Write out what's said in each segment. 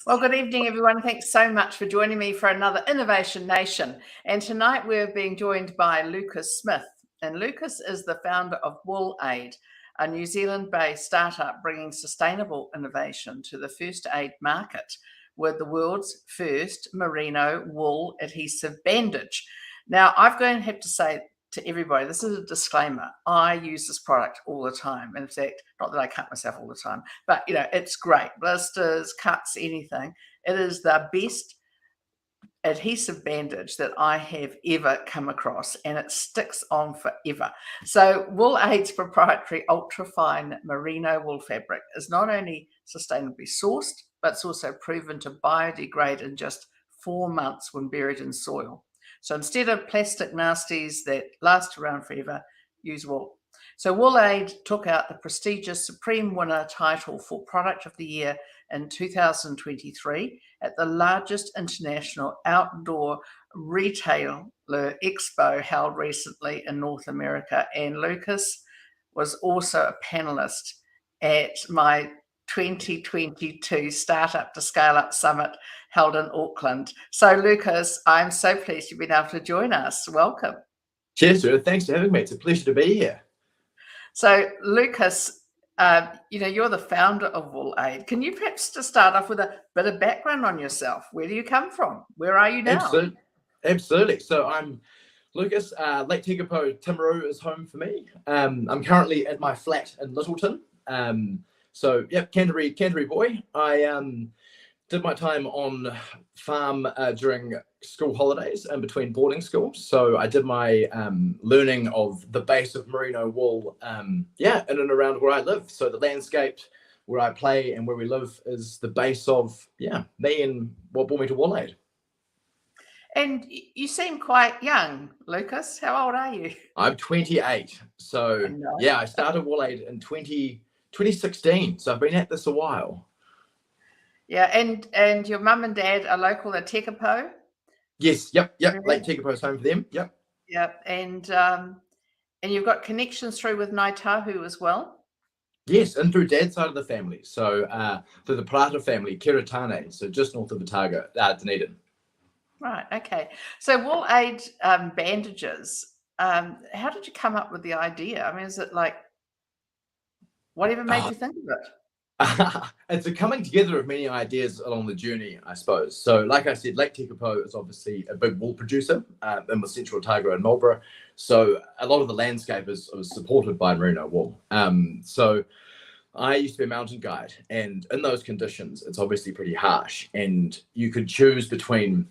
Well, good evening, everyone. Thanks so much for joining me for another Innovation Nation. And tonight we're being joined by Lucas Smith. And Lucas is the founder of WoolAid, a New Zealand-based startup bringing sustainable innovation to the first aid market with the world's first merino wool adhesive bandage. Now, I'm going to have to say to everybody, this is a disclaimer. I use this product all the time. In fact, not that I cut myself all the time, but it's great. Blisters, cuts, anything. It is the best adhesive bandage that I have ever come across, and it sticks on forever. So WoolAid's proprietary ultrafine merino wool fabric is not only sustainably sourced, but it's also proven to biodegrade in just 4 months when buried in soil. So instead of plastic nasties that last around forever, use wool. So WoolAid took out the prestigious Supreme Winner title for Product of the Year in 2023 at the largest international outdoor retailer expo held recently in North America. And Lucas was also a panelist at my 2022 Startup to Scale Up Summit held in Auckland. So Lucas, I'm so pleased you've been able to join us. Welcome. Cheers, Judith. Thanks for having me. It's a pleasure to be here. So Lucas, you're the founder of WoolAid. Can you perhaps just start off with a bit of background on yourself? Where do you come from? Where are you now? Absolutely. So I'm Lucas. Lake Tekapo, Timaru is home for me. I'm currently at my flat in Littleton. So yeah, Canterbury boy. I did my time on farm during school holidays and between boarding schools. So I did my learning of the base of merino wool, in and around where I live. So the landscape where I play and where we live is the base of me and what brought me to WoolAid. And you seem quite young, Lucas. How old are you? I'm 28. So I started WoolAid in 2016. So I've been at this a while. Yeah, and your mum and dad are local at Tekapo? Yes, yep. Lake Tekapo is home for them. Yep. Yep, and you've got connections through with Ngāi Tahu as well? Yes, and through dad's side of the family. So through the Prata family, Kiratane, so just north of Otago, Dunedin. Right, okay. So WoolAid bandages, how did you come up with the idea? I mean, is it like, whatever made you think of it? It's a coming together of many ideas along the journey, I suppose. So like I said, Lake Tekapo is obviously a big wool producer in the central Otago and Marlborough. So a lot of the landscape is supported by merino wool. So I used to be a mountain guide, and in those conditions, it's obviously pretty harsh. And you could choose between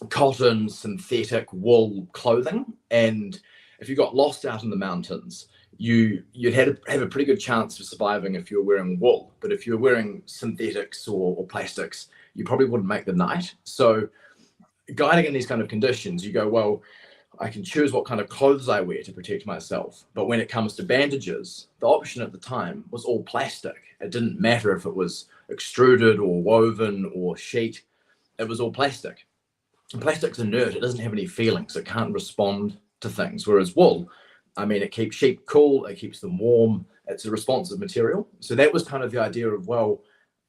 cotton, synthetic, wool clothing. And if you got lost out in the mountains, you'd have a pretty good chance of surviving if you were wearing wool. But if you're wearing synthetics or plastics, you probably wouldn't make the night. So guiding in these kind of conditions, you go, well, I can choose what kind of clothes I wear to protect myself. But when it comes to bandages, the option at the time was all plastic. It didn't matter if it was extruded or woven or sheet. It was all plastic. And plastic's inert. It doesn't have any feelings. It can't respond to things. Whereas wool, I mean, it keeps sheep cool, it keeps them warm, it's a responsive material. So that was kind of the idea of, well,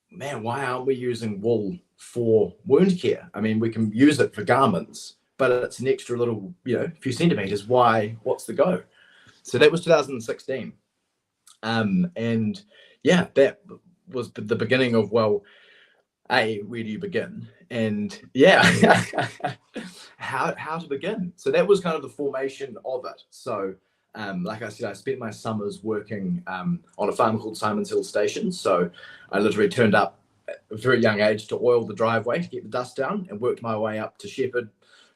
man, why aren't we using wool for wound care? I mean, we can use it for garments, but it's an extra little, few centimeters. What's the go? So that was 2016. And yeah, that was the beginning of, well, where do you begin? And how to begin? So that was kind of the formation of it. So like I said, I spent my summers working on a farm called Simon's Hill Station. So I literally turned up at a very young age to oil the driveway to get the dust down, and worked my way up to shepherd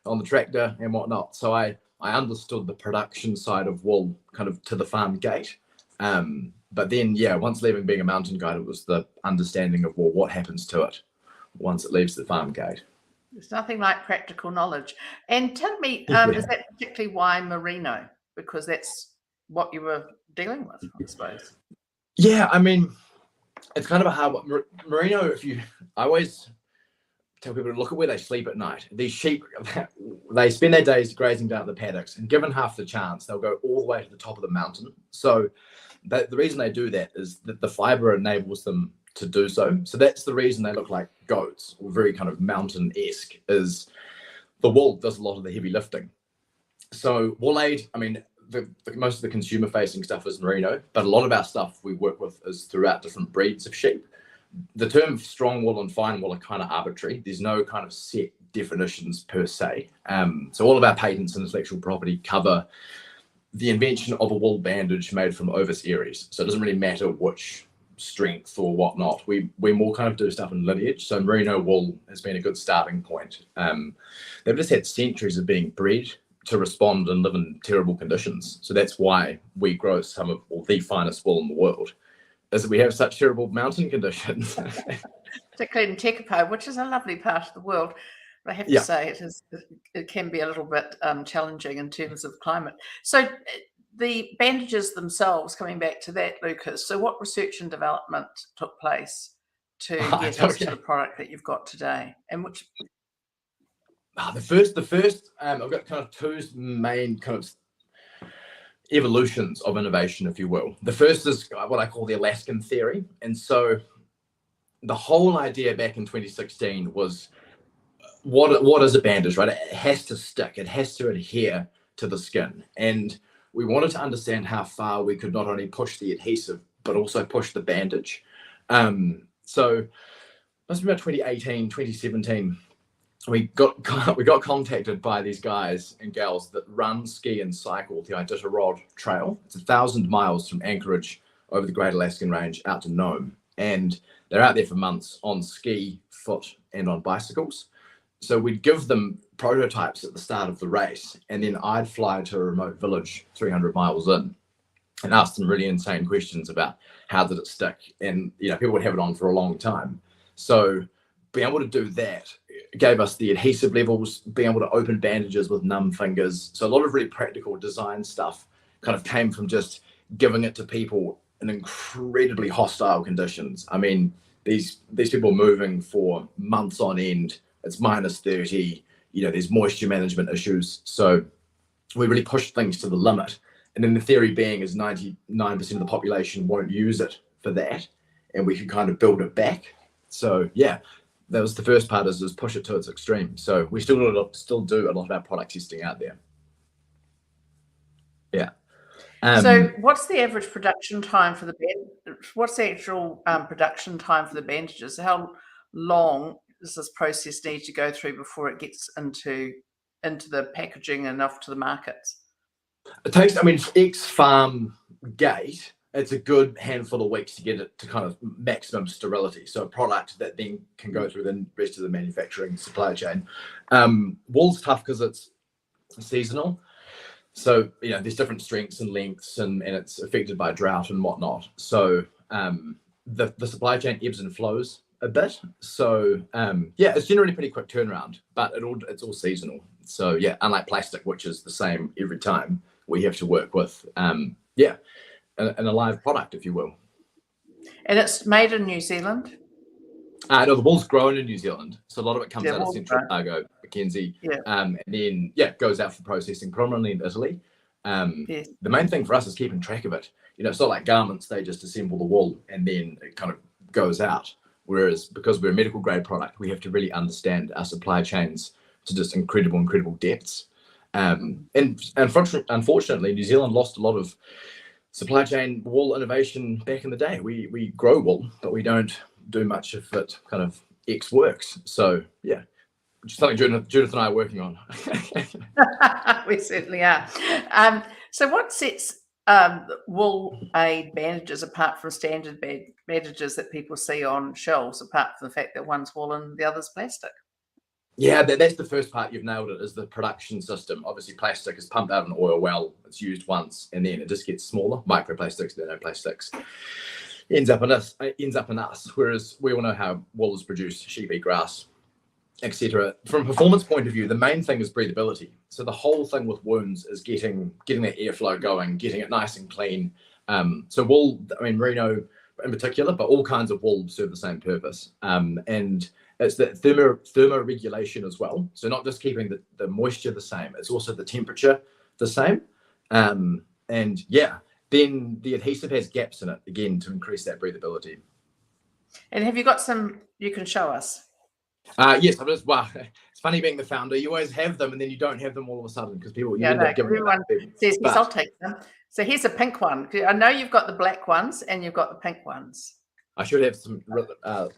on the tractor and whatnot. So I understood the production side of wool kind of to the farm gate. But then, once leaving being a mountain guide, it was the understanding of, well, what happens to it once it leaves the farm gate. There's nothing like practical knowledge. And tell me, is that particularly why merino? Because that's what you were dealing with, I suppose. Yeah, I mean, it's kind of a hard one. Merino, I always tell people to look at where they sleep at night. These sheep, they spend their days grazing down the paddocks, and given half the chance, they'll go all the way to the top of the mountain. So the reason they do that is that the fiber enables them to do so. So that's the reason they look like goats, or very kind of mountain-esque, is the wool does a lot of the heavy lifting. So WoolAid, I mean, most of the consumer-facing stuff is merino, but a lot of our stuff we work with is throughout different breeds of sheep. The term strong wool and fine wool are kind of arbitrary. There's no kind of set definitions per se. So all of our patents and intellectual property cover the invention of a wool bandage made from Ovis aries. So it doesn't really matter which strength or whatnot. We more kind of do stuff in lineage. So merino wool has been a good starting point. They've just had centuries of being bred to respond and live in terrible conditions. So that's why we grow some of the finest wool in the world, is that we have such terrible mountain conditions. Particularly in Tekapo, which is a lovely part of the world. But I have to say it can be a little bit challenging in terms of climate. So the bandages themselves, coming back to that, Lucas, so what research and development took place to get us to the product that you've got today? And which... The first, I've got kind of two main kind of evolutions of innovation, if you will. The first is what I call the Alaskan theory. And so the whole idea back in 2016 was, what is a bandage, right? It has to stick, it has to adhere to the skin. And we wanted to understand how far we could not only push the adhesive, but also push the bandage. So must be about 2018, 2017. We got contacted by these guys and gals that run, ski, and cycle the Iditarod Trail. It's 1,000 miles from Anchorage over the Great Alaskan Range out to Nome. And they're out there for months on ski, foot, and on bicycles. So we'd give them prototypes at the start of the race, and then I'd fly to a remote village 300 miles in and ask them really insane questions about how did it stick. And, you know, people would have it on for a long time. So being able to do that gave us the adhesive levels, being able to open bandages with numb fingers. So a lot of really practical design stuff kind of came from just giving it to people in incredibly hostile conditions. I mean, these people moving for months on end. It's minus 30, you know, there's moisture management issues. So we really pushed things to the limit. And then the theory being is 99% of the population won't use it for that. And we could kind of build it back. So yeah, that was the first part, is push it to its extreme. So we still do a lot of our product testing out there. Yeah. So what's the average production time for the what's the actual production time for the bandages? How long does this process need to go through before it gets into the packaging and off to the markets? It takes, I mean, ex-farm gate, it's a good handful of weeks to get it to kind of maximum sterility. So a product that then can go through the rest of the manufacturing supply chain. Wool's tough because it's seasonal. So, you know, there's different strengths and lengths, and it's affected by drought and whatnot. So the supply chain ebbs and flows a bit. So yeah, it's generally pretty quick turnaround, but it's all seasonal. So yeah, unlike plastic, which is the same every time, we have to work with yeah, an alive product, if you will. And it's made in New Zealand? No, the wool's grown in New Zealand. So a lot of it comes out of Central Otago, Mackenzie, and then yeah, it goes out for processing, predominantly in Italy. The main thing for us is keeping track of it. You know, it's not like garments, they just assemble the wool and then it kind of goes out. Whereas because we're a medical grade product, we have to really understand our supply chains to just incredible depths. And unfortunately, New Zealand lost a lot of supply chain wool innovation back in the day. We grow wool, but we don't do much if it kind of X works. So yeah, which is something Judith and I are working on. We certainly are. So what sets WoolAid bandages apart from standard bandages that people see on shelves, apart from the fact that one's wool and the other's plastic? Yeah, that's the first part. You've nailed it, is the production system. Obviously, plastic is pumped out of an oil well, it's used once, and then it just gets smaller. Microplastics, nanoplastics. Ends up in us. Whereas we all know how wool is produced, sheep eat grass, etc. From a performance point of view, the main thing is breathability. So the whole thing with wounds is getting that airflow going, getting it nice and clean. So wool, I mean merino in particular, but all kinds of wool serve the same purpose. And it's the thermoregulation as well. So not just keeping the moisture the same, it's also the temperature the same. And yeah, then the adhesive has gaps in it, again, to increase that breathability. And have you got some you can show us? Yes, well, it's funny being the founder. You always have them, and then you don't have them all of a sudden because you Yeah, end no, up giving them everyone to people. says, yes, But I'll take them. So here's a pink one. I know you've got the black ones and you've got the pink ones. I should have some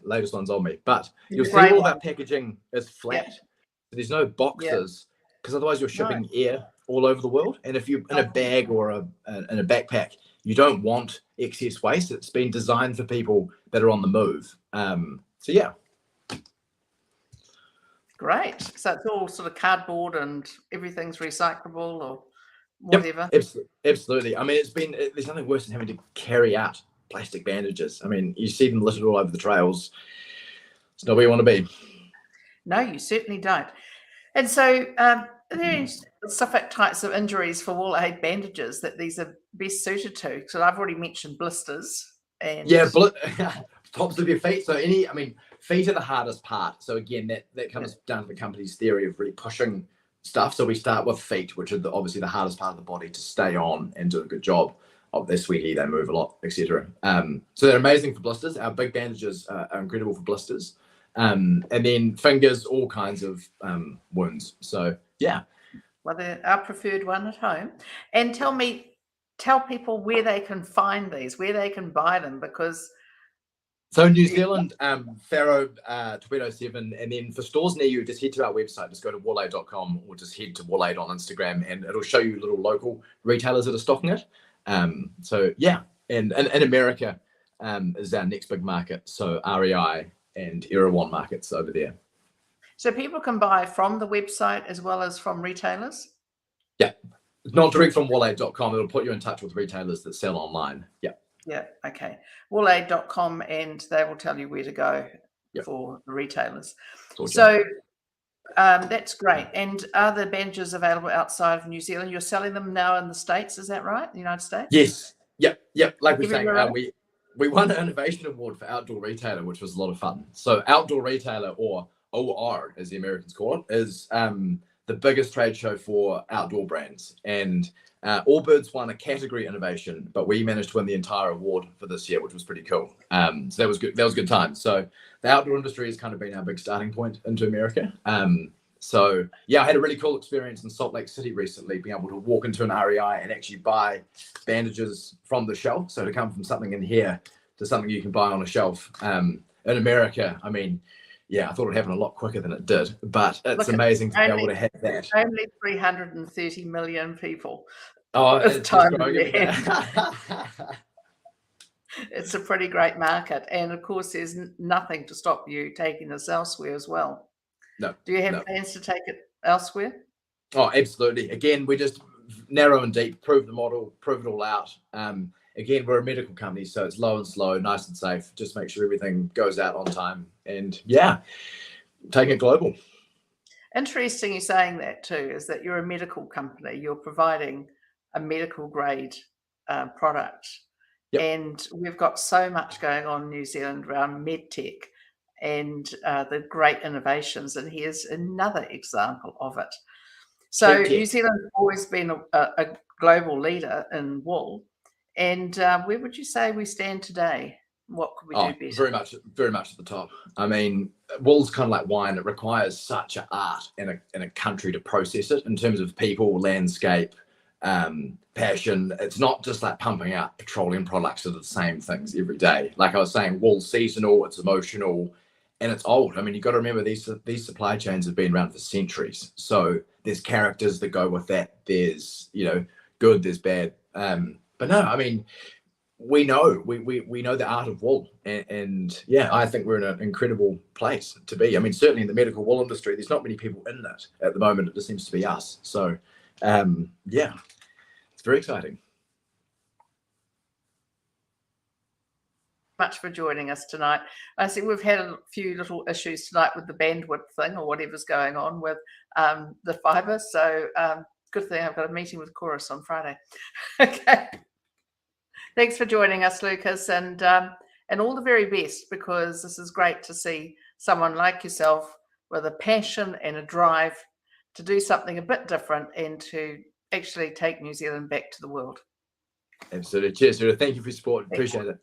latest ones on me. But you'll The see grey all one. that packaging is flat. Yeah. So there's no boxes because otherwise you're shipping air all over the world. And if you're in a bag or in a backpack, you don't want excess waste. It's been designed for people that are on the move. So yeah. Great. So it's all sort of cardboard and everything's recyclable or whatever. Yep, absolutely. I mean, there's nothing worse than having to carry out plastic bandages. I mean, you see them littered all over the trails. It's not where you want to be. No, you certainly don't. And so are there any specific types of injuries for WoolAid bandages that these are best suited to? So I've already mentioned blisters. And yeah, tops of your feet. So feet are the hardest part. So again, that comes down to the company's theory of really pushing stuff. So we start with feet, which are obviously the hardest part of the body to stay on and do a good job. They're sweaty, they move a lot, etc. So they're amazing for blisters. Our big bandages are incredible for blisters. And then fingers, all kinds of wounds. So yeah. Well, they're our preferred one at home. And tell people where they can find these, where they can buy them, because so New Zealand, Faro, Torpedo 7, and then for stores near you, just head to our website, just go to woolaid.com or just head to WoolAid on Instagram and it'll show you little local retailers that are stocking it. So yeah, and in America is our next big market. So REI and Erewhon markets over there. So people can buy from the website as well as from retailers? Yeah, not direct from woolaid.com. It'll put you in touch with retailers that sell online. Yeah. Yeah, okay. WoolAid.com and they will tell you where to go for the retailers. So that's great. And are the bandages available outside of New Zealand? You're selling them now in the States, is that right? The United States? Yes. Yep. Like we're saying, we won an innovation award for outdoor retailer, which was a lot of fun. So outdoor retailer, or OR as the Americans call it, is the biggest trade show for outdoor brands. And Allbirds won a category innovation, but we managed to win the entire award for this year, which was pretty cool. So that was good. That was a good time. So the outdoor industry has kind of been our big starting point into America. So yeah, I had a really cool experience in Salt Lake City recently, being able to walk into an REI and actually buy bandages from the shelf. So to come from something in here to something you can buy on a shelf in America, I mean, yeah, I thought it'd happen a lot quicker than it did, but it's amazing to be able to have that. Only 330 million people. Oh, it's just growing. It's a pretty great market. And of course, there's nothing to stop you taking this elsewhere as well. No. Do you have plans to take it elsewhere? Oh, absolutely. Again, we just narrow and deep, prove the model, prove it all out. Again, we're a medical company, so it's low and slow, nice and safe. Just make sure everything goes out on time. And yeah, taking it global. Interesting you saying that too, is that you're a medical company. You're providing a medical grade product. Yep. And we've got so much going on in New Zealand around medtech and the great innovations. And here's another example of it. So New Zealand has always been a global leader in wool. And where would you say we stand today? What could we do better? Very much at the top. I mean, wool's kind of like wine. It requires such an art in a country to process it in terms of people, landscape, passion. It's not just like pumping out petroleum products that are the same things every day. Like I was saying, wool's seasonal, it's emotional, and it's old. I mean, you've got to remember these supply chains have been around for centuries. So there's characters that go with that. There's, good, there's bad. But no, I mean, we know the art of wool, and yeah, I think we're in an incredible place to be. I mean, certainly in the medical wool industry, there's not many people in it at the moment. It just seems to be us. So yeah, it's very exciting. Much for joining us tonight. I see we've had a few little issues tonight with the bandwidth thing or whatever's going on with the fibre. So good thing I've got a meeting with Chorus on Friday. Okay. Thanks for joining us, Lucas, and all the very best, because this is great to see someone like yourself with a passion and a drive to do something a bit different and to actually take New Zealand back to the world. Absolutely. Cheers, Rita. Thank you for your support. Appreciate it.